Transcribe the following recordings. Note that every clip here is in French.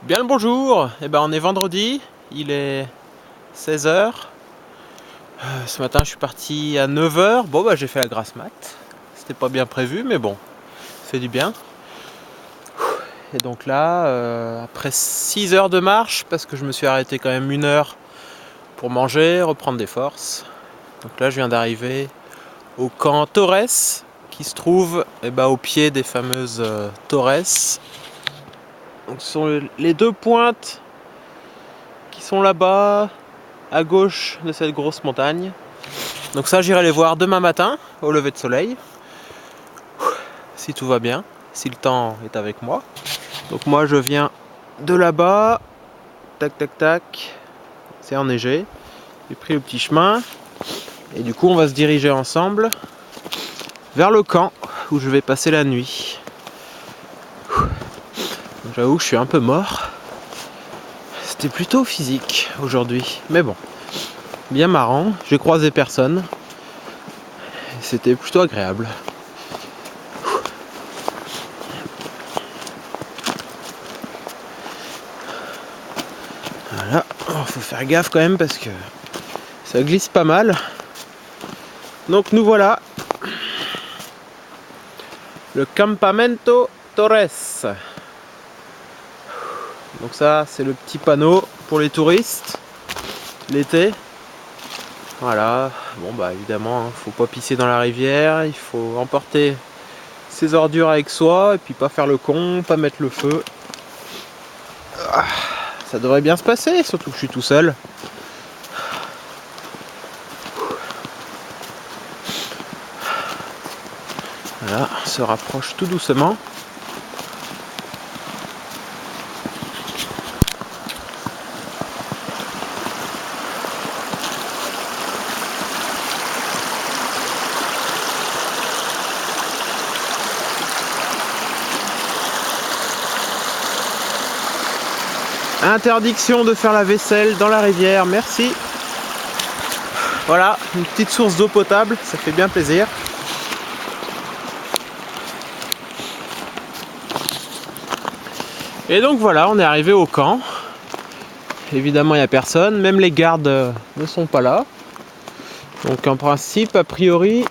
Bien le bonjour, on est vendredi, il est 16 heures. Ce matin je suis parti à 9 heures. Bon j'ai fait la grasse mat. C'était pas bien prévu mais bon, ça fait du bien. Et donc là, après 6 heures de marche, parce que je me suis arrêté quand même 1 heure pour manger, reprendre des forces. Donc là je viens d'arriver au camp Torres, qui se trouve au pied des fameuses Torres. Donc ce sont les deux pointes qui sont là-bas, à gauche de cette grosse montagne. Donc ça j'irai les voir demain matin au lever de soleil, si tout va bien, si le temps est avec moi. Donc moi je viens de là-bas, tac tac tac, c'est enneigé, j'ai pris le petit chemin et du coup on va se diriger ensemble vers le camp où je vais passer la nuit. J'avoue que je suis un peu mort, c'était plutôt physique aujourd'hui, mais bon, bien marrant, j'ai croisé personne, c'était plutôt agréable. Voilà, faut faire gaffe quand même parce que ça glisse pas mal. Donc nous voilà, le Campamento Torres. Donc ça c'est le petit panneau pour les touristes l'été. Voilà, bon évidemment faut pas pisser dans la rivière, il faut emporter ses ordures avec soi et puis pas faire le con, pas mettre le feu. Ça devrait bien se passer, surtout que je suis tout seul. Voilà, on se rapproche tout doucement. Interdiction de faire la vaisselle dans la rivière, merci. Voilà, une petite source d'eau potable, ça fait bien plaisir. Et donc voilà, on est arrivé au camp. Évidemment, il n'y a personne, même les gardes ne sont pas là. Donc en principe, a priori,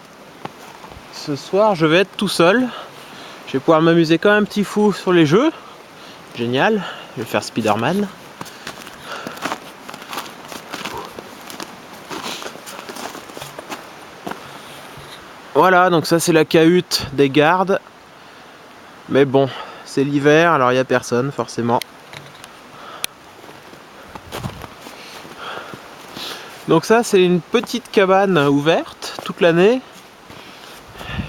ce soir, je vais être tout seul. Je vais pouvoir m'amuser comme un petit fou sur les jeux. Génial, je vais faire Spider-Man. Voilà, donc ça c'est la cahute des gardes. Mais bon, c'est l'hiver, alors il n'y a personne forcément. Donc ça c'est une petite cabane ouverte toute l'année.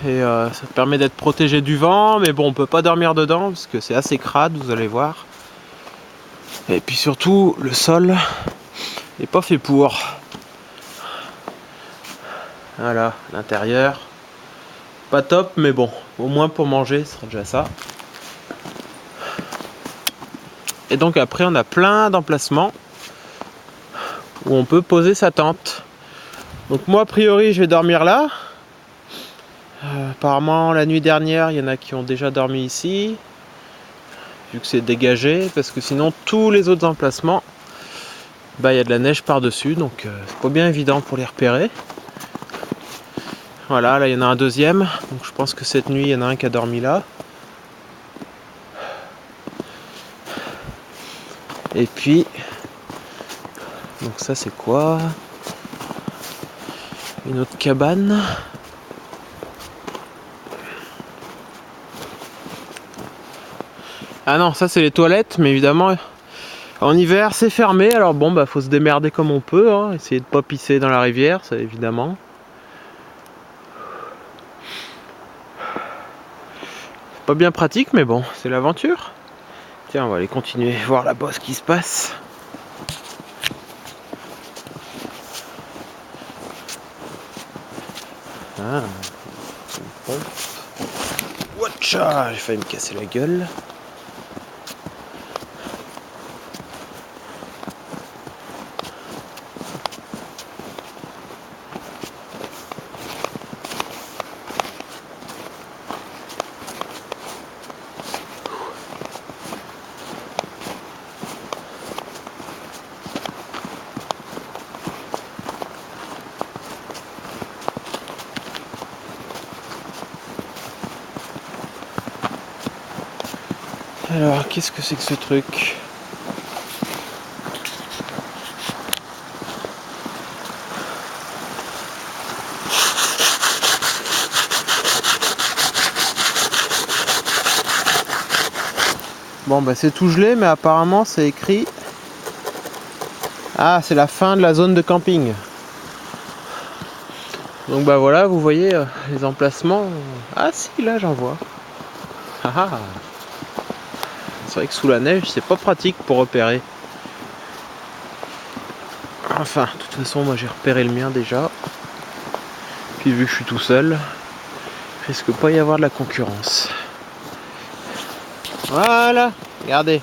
Et ça permet d'être protégé du vent, mais bon on peut pas dormir dedans parce que c'est assez crade, vous allez voir. Et puis surtout le sol n'est pas fait pour. Voilà, l'intérieur. Pas top, mais bon, au moins pour manger, ce sera déjà ça. Et donc après, on a plein d'emplacements où on peut poser sa tente. Donc moi, a priori, je vais dormir là. Apparemment, la nuit dernière, il y en a qui ont déjà dormi ici, vu que c'est dégagé, parce que sinon, tous les autres emplacements, il y a de la neige par-dessus, donc c'est pas bien évident pour les repérer. Voilà, là, il y en a un deuxième, donc je pense que cette nuit, il y en a un qui a dormi là. Et puis, donc ça c'est quoi? Une autre cabane. Ah non, ça c'est les toilettes, mais évidemment en hiver c'est fermé, alors bon faut se démerder comme on peut, hein. Essayer de pas pisser dans la rivière, ça évidemment. C'est pas bien pratique, mais bon, c'est l'aventure. Tiens, on va aller continuer voir là-bas ce qui se passe. Ah, watcha, j'ai failli me casser la gueule. Alors, qu'est-ce que c'est que ce truc? Bon, bah c'est tout gelé, mais apparemment c'est écrit... Ah, c'est la fin de la zone de camping. Donc bah voilà, vous voyez les emplacements. Ah si, là j'en vois. Ah, ah. C'est vrai que sous la neige, c'est pas pratique pour repérer. Enfin, de toute façon, moi j'ai repéré le mien déjà. Puis vu que je suis tout seul, il risque pas y avoir de la concurrence. Voilà, regardez.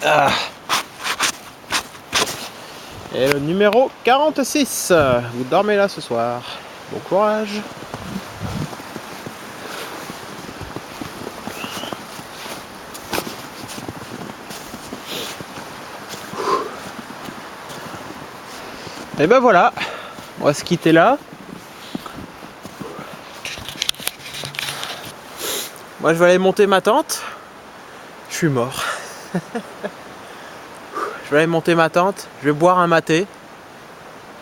Ah. Et le numéro 46. Vous dormez là ce soir. Bon courage. Et ben voilà, on va se quitter là. Moi je vais aller monter ma tente. Je suis mort. Je vais aller monter ma tente, je vais boire un maté.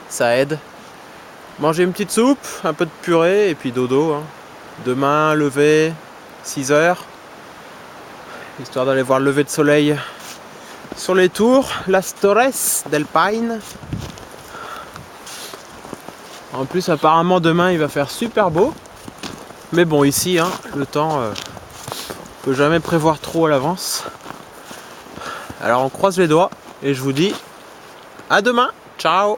Ça aide. Manger une petite soupe, un peu de purée et puis dodo. Hein. Demain, lever, 6 heures. Histoire d'aller voir le lever de soleil sur les tours. Las Torres del Paine. En plus, apparemment, demain, il va faire super beau. Mais bon, ici, hein, le temps, on peut jamais prévoir trop à l'avance. Alors, on croise les doigts et je vous dis à demain. Ciao!